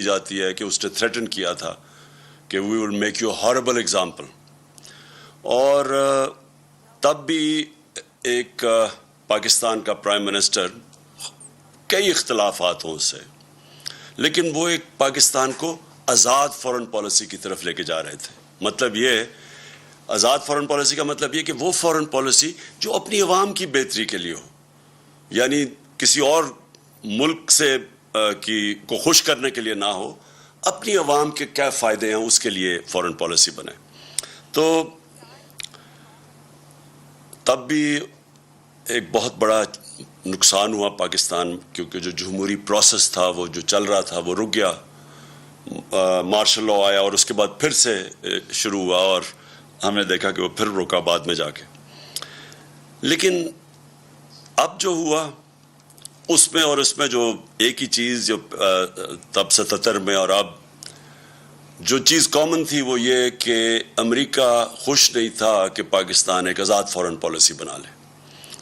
جاتی ہے کہ اس نے تھریٹن کیا تھا کہ we will make you horrible example. اور تب بھی ایک پاکستان کا پرائم منسٹر کئی اختلافات ہوں اس سے، لیکن وہ ایک پاکستان کو آزاد فورن پالیسی کی طرف لے کے جا رہے تھے. مطلب یہ آزاد فورن پالیسی کا مطلب یہ کہ وہ فورن پالیسی جو اپنی عوام کی بہتری کے لیے ہو، یعنی کسی اور ملک سے کو خوش کرنے کے لیے نہ ہو، اپنی عوام کے کیا فائدے ہیں اس کے لیے فورن پالیسی بنے. تو تب بھی ایک بہت بڑا نقصان ہوا پاکستان، کیونکہ جو جمہوری پروسیس تھا وہ جو چل رہا تھا وہ رک گیا. مارشل لاء آیا اور اس کے بعد پھر سے شروع ہوا، اور ہم نے دیکھا کہ وہ پھر رکا بعد میں جا کے. لیکن اب جو ہوا اس میں جو ایک ہی چیز جو تب 77 میں اور اب جو چیز کامن تھی وہ یہ کہ امریکہ خوش نہیں تھا کہ پاکستان ایک آزاد فورن پالیسی بنا لے.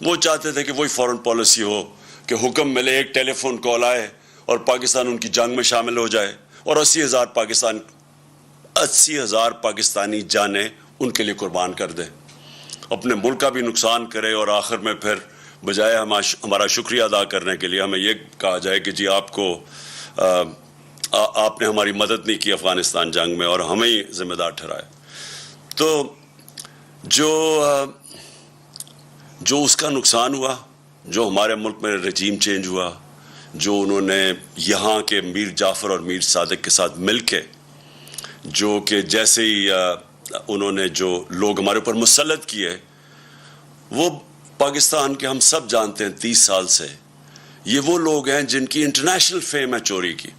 وہ چاہتے تھے کہ وہی فورن پالیسی ہو کہ حکم ملے، ایک ٹیلی فون کال آئے اور پاکستان ان کی جنگ میں شامل ہو جائے اور 80,000 پاکستانی جانیں ان کے لیے قربان کر دے، اپنے ملک کا بھی نقصان کرے، اور آخر میں پھر بجائے ہمارا شکریہ ادا کرنے کے لیے ہمیں یہ کہا جائے کہ جی آپ نے ہماری مدد نہیں کی افغانستان جنگ میں اور ہمیں ہی ذمہ دار ٹھہرائے. تو جو اس کا نقصان ہوا، جو ہمارے ملک میں رجیم چینج ہوا، جو انہوں نے یہاں کے میر جعفر اور میر صادق کے ساتھ مل کے جو کہ جیسے ہی انہوں نے جو لوگ ہمارے اوپر مسلط کیے، وہ پاکستان کے ہم سب جانتے ہیں 30 سال سے یہ وہ لوگ ہیں جن کی انٹرنیشنل فیم ہے چوری کی.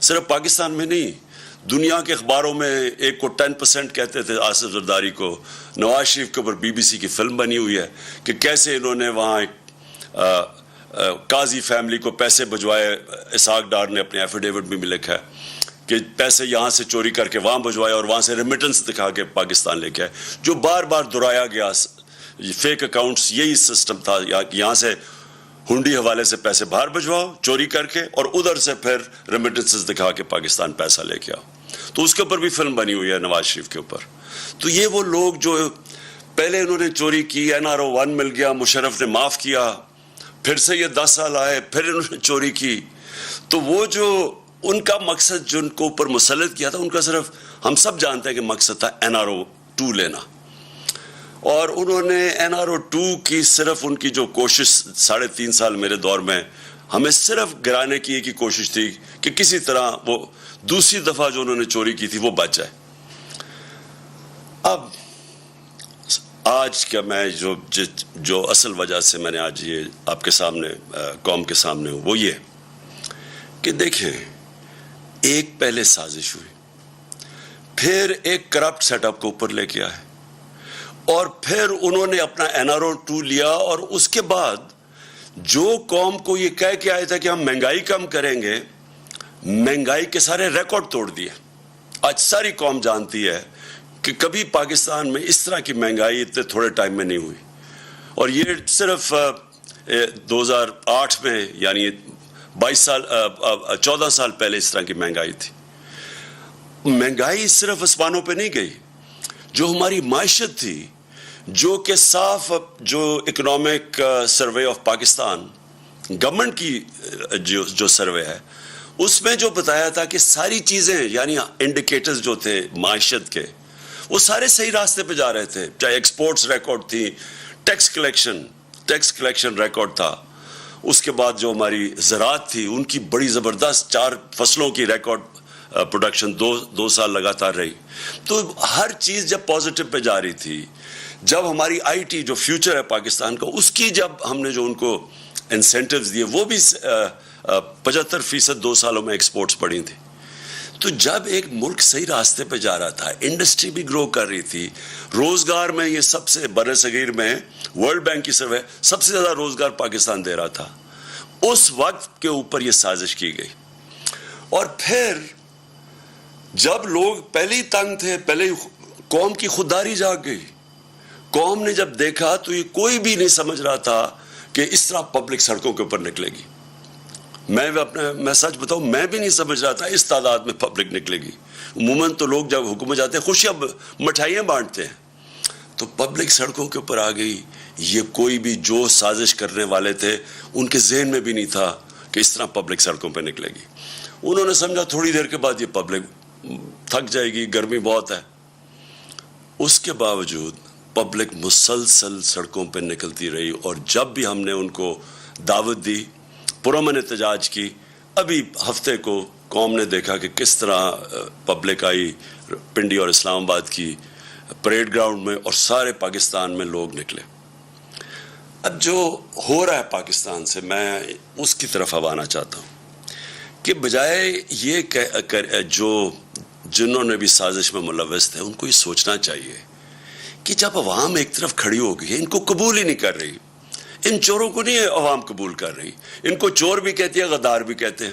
صرف پاکستان میں نہیں، دنیا کے اخباروں میں ایک کو 10% کہتے تھے آصف زرداری کو. نواز شریف کے اوپر BBC کی فلم بنی ہوئی ہے کہ کیسے انہوں نے وہاں ایک قاضی فیملی کو پیسے بھجوائے. اسحاق ڈار نے اپنے ایفیڈیوٹ میں بھی لکھا ہے کہ پیسے یہاں سے چوری کر کے وہاں بھجوائے اور وہاں سے ریمیٹنس دکھا کے پاکستان لے کے آئے. جو بار بار دہرایا گیا فیک اکاؤنٹس، یہی سسٹم تھا، یہاں سے ہنڈی حوالے سے پیسے باہر بھجواؤ چوری کر کے اور ادھر سے پھر ریمیٹنسز دکھا کے پاکستان پیسہ لے کے آؤ. تو اس کے اوپر بھی فلم بنی ہوئی ہے نواز شریف کے اوپر. تو یہ وہ لوگ جو پہلے انہوں نے چوری کی، NRO 1 مل گیا، مشرف نے معاف کیا، پھر سے یہ 10 سال آئے، پھر انہوں نے چوری کی. تو وہ جو ان کا مقصد جو ان کو اوپر مسلط کیا تھا، ان کا صرف ہم سب جانتے ہیں کہ مقصد تھا NRO 2 لینا. اور انہوں نے NRO 2 کی صرف ان کی جو کوشش 3.5 سال میرے دور میں ہمیں صرف گرانے کی ایک ہی کوشش تھی کہ کسی طرح وہ دوسری دفعہ جو انہوں نے چوری کی تھی وہ بچ جائے. اب آج کا میں جو اصل وجہ سے میں نے آج یہ آپ کے سامنے قوم کے سامنے ہوں وہ یہ کہ دیکھیں، ایک پہلے سازش ہوئی، پھر ایک کرپٹ سیٹ اپ کو اوپر لے کے آئے، اور پھر انہوں نے اپنا NRO 2 لیا، اور اس کے بعد جو قوم کو یہ کہہ کے آئے تھا کہ ہم مہنگائی کم کریں گے، مہنگائی کے سارے ریکارڈ توڑ دیے. آج ساری قوم جانتی ہے کہ کبھی پاکستان میں اس طرح کی مہنگائی اتنے تھوڑے ٹائم میں نہیں ہوئی. اور یہ صرف 2008 میں، یعنی 14 سال پہلے اس طرح کی مہنگائی تھی. مہنگائی صرف آسمانوں پہ نہیں گئی، جو ہماری معیشت تھی، جو کہ صاف جو economic survey of Pakistan government کی جو سروے ہے اس میں جو بتایا تھا کہ ساری چیزیں یعنی انڈیکیٹرز جو تھے معیشت کے وہ سارے صحیح راستے پہ جا رہے تھے. چاہے ایکسپورٹس ریکارڈ تھی، ٹیکس کلیکشن ریکارڈ تھا، اس کے بعد جو ہماری زراعت تھی ان کی بڑی زبردست 4 فصلوں کی ریکارڈ پروڈکشن 2 سال لگاتار رہی. تو ہر چیز جب پازیٹیو پہ جا رہی تھی، جب ہماری IT جو فیوچر ہے پاکستان کا، اس کی جب ہم نے جو ان کو انسینٹیوز دیے وہ بھی 75% 2 سالوں میں ایکسپورٹس بڑھی تھی. تو جب ایک ملک صحیح راستے پہ جا رہا تھا، انڈسٹری بھی گرو کر رہی تھی، روزگار میں یہ سب سے بر صغیر میں ورلڈ بینک کی سروے سب سے زیادہ روزگار پاکستان دے رہا تھا، اس وقت کے اوپر یہ سازش کی گئی. اور پھر جب لوگ پہلے ہی تنگ تھے، پہلے قوم کی خودداری جاگ گئی. قوم نے جب دیکھا تو یہ کوئی بھی نہیں سمجھ رہا تھا کہ اس طرح پبلک سڑکوں کے اوپر نکلے گی. میں سچ بتاؤں میں بھی نہیں سمجھ رہا تھا اس تعداد میں پبلک نکلے گی. عموماً تو لوگ جب حکومت جاتے ہیں خوشیاں مٹھائیاں بانٹتے ہیں, تو پبلک سڑکوں کے اوپر آ گئی. یہ کوئی بھی جو سازش کرنے والے تھے ان کے ذہن میں بھی نہیں تھا کہ اس طرح پبلک سڑکوں پہ نکلے گی. انہوں نے سمجھا تھوڑی دیر کے بعد یہ پبلک تھک جائے گی, گرمی بہت ہے. اس کے باوجود پبلک مسلسل سڑکوں پہ نکلتی رہی, اور جب بھی ہم نے ان کو دعوت دی, پرامن احتجاج کی, ابھی ہفتے کو قوم نے دیکھا کہ کس طرح پبلک آئی پنڈی اور اسلام آباد کی پریڈ گراؤنڈ میں, اور سارے پاکستان میں لوگ نکلے. اب جو ہو رہا ہے پاکستان سے, میں اس کی طرف اب آنا چاہتا ہوں کہ بجائے یہ جو جنہوں نے بھی سازش میں ملوث تھے ان کو یہ سوچنا چاہیے کہ جب عوام ایک طرف کھڑی ہو گئی ہے, ان کو قبول ہی نہیں کر رہی, ان چوروں کو نہیں عوام قبول کر رہی, ان کو چور بھی کہتی ہے, غدار بھی کہتے ہیں,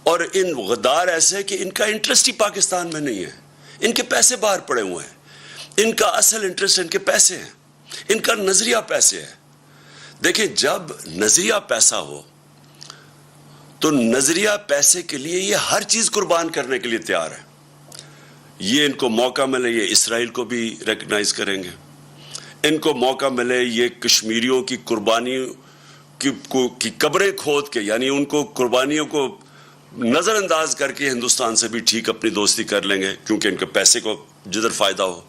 اور ان غدار ایسے ہیں کہ ان کا انٹرسٹ ہی پاکستان میں نہیں ہے, ان کے پیسے باہر پڑے ہوئے ہیں, ان کا اصل انٹرسٹ ان کے پیسے ہیں, ان کا نظریہ پیسے ہے. دیکھیں جب نظریہ پیسہ ہو تو نظریہ پیسے کے لیے یہ ہر چیز قربان کرنے کے لیے تیار ہے. یہ ان کو موقع ملے یہ اسرائیل کو بھی ریکگنائز کریں گے, ان کو موقع ملے یہ کشمیریوں کی قربانیوں کی قبریں کھود کے, یعنی ان کو قربانیوں کو نظر انداز کر کے ہندوستان سے بھی ٹھیک اپنی دوستی کر لیں گے, کیونکہ ان کے پیسے کو جدھر فائدہ ہو.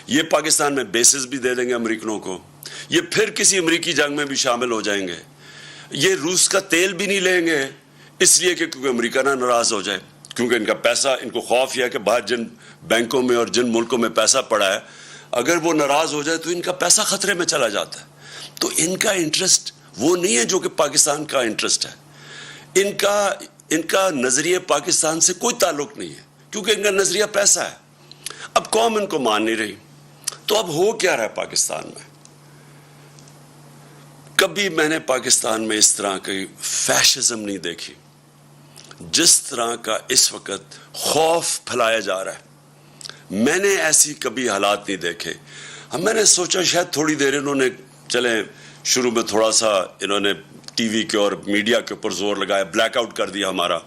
یہ پاکستان میں بیسز بھی دے دیں گے امریکنوں کو, یہ پھر کسی امریکی جنگ میں بھی شامل ہو جائیں گے. یہ روس کا تیل بھی نہیں لیں گے اس لیے کہ کیونکہ امریکہ نہ ناراض ہو جائے, کیونکہ ان کا پیسہ, ان کو خوف یہ ہے کہ باہر جن بینکوں میں اور جن ملکوں میں پیسہ پڑا ہے اگر وہ ناراض ہو جائے تو ان کا پیسہ خطرے میں چلا جاتا ہے. تو ان کا انٹرسٹ وہ نہیں ہے جو کہ پاکستان کا انٹرسٹ ہے. ان کا نظریہ پاکستان سے کوئی تعلق نہیں ہے, کیونکہ ان کا نظریہ پیسہ ہے. اب قوم ان کو مان نہیں رہی, تو اب ہو کیا رہا ہے پاکستان میں؟ کبھی میں نے پاکستان میں اس طرح کی فیشزم نہیں دیکھی جس طرح کا اس وقت خوف پھیلایا جا رہا ہے. میں نے ایسی کبھی حالات نہیں دیکھے. میں نے سوچا شاید تھوڑی دیر انہوں نے چلیں شروع میں تھوڑا سا انہوں نے ٹی وی کے اور میڈیا کے اوپر زور لگایا, بلیک آؤٹ کر دیا ہمارا.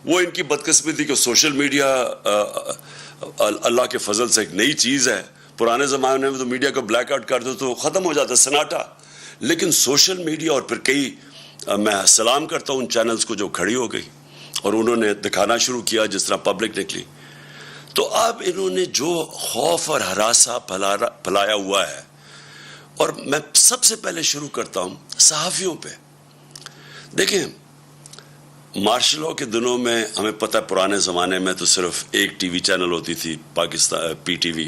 وہ ان کی بدقسمتی کہ سوشل میڈیا اللہ کے فضل سے ایک نئی چیز ہے. پرانے زمانے میں تو میڈیا کو بلیک آؤٹ کر دو تو ختم ہو جاتا سناٹا, لیکن سوشل میڈیا اور پھر کئی, میں سلام کرتا ہوں ان چینلز کو جو کھڑی ہو گئی اور انہوں نے دکھانا شروع کیا جس طرح پبلک نکلی. تو اب انہوں نے جو خوف اور ہراساں پھیلایا ہوا ہے, اور میں سب سے پہلے شروع کرتا ہوں صحافیوں پہ. دیکھیں مارشل لاء کے دنوں میں ہمیں پتہ ہے پرانے زمانے میں تو صرف ایک ٹی وی چینل ہوتی تھی پاکستان پی ٹی وی,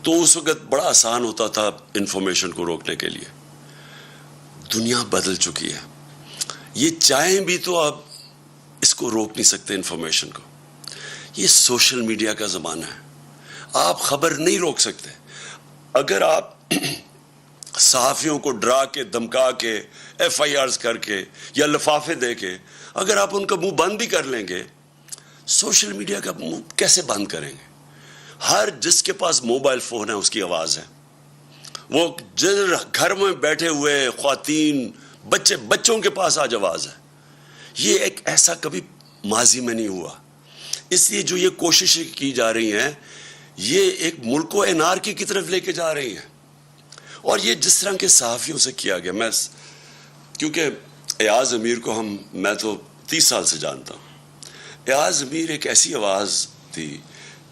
تو اس وقت بڑا آسان ہوتا تھا انفارمیشن کو روکنے کے لیے. دنیا بدل چکی ہے, یہ چاہیں بھی تو آپ اس کو روک نہیں سکتے انفارمیشن کو. یہ سوشل میڈیا کا زمانہ ہے, آپ خبر نہیں روک سکتے. اگر آپ صحافیوں کو ڈرا کے دھمکا کے ایف آئی آرز کر کے یا لفافے دے کے اگر آپ ان کا منہ بند بھی کر لیں گے, سوشل میڈیا کا منہ کیسے بند کریں گے؟ ہر جس کے پاس موبائل فون ہے اس کی آواز ہے. وہ گھر میں بیٹھے ہوئے خواتین بچوں کے پاس آج آواز ہے. یہ ایک ایسا کبھی ماضی میں نہیں ہوا. اس لیے جو یہ کوششیں کی جا رہی ہیں یہ ایک ملک کو انارکی کی طرف لے کے جا رہی ہیں. اور یہ جس طرح کے صحافیوں سے کیا گیا, میں کیونکہ ایاز امیر کو میں تو 30 سال سے جانتا ہوں. ایاز امیر ایک ایسی آواز تھی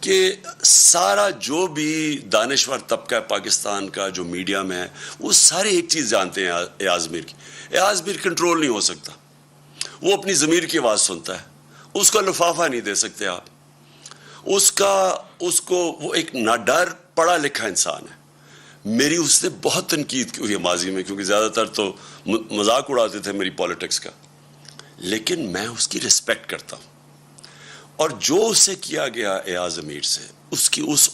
کہ سارا جو بھی دانشور طبقہ پاکستان کا جو میڈیا میں ہے وہ سارے ایک چیز جانتے ہیں ایاز امیر کی. ایاز امیر کنٹرول نہیں ہو سکتا, وہ اپنی ضمیر کی آواز سنتا ہے, اس کا لفافہ نہیں دے سکتے آپ. اس کو وہ ایک ناڈر پڑھا لکھا انسان ہے. میری اس سے بہت تنقید کی ہوئی ہے ماضی میں, کیونکہ زیادہ تر تو مذاق اڑاتے تھے میری پالیٹکس کا, لیکن میں اس کی رسپیکٹ کرتا ہوں. اور جو اسے کیا گیا ایاز امیر سے, اس کی اس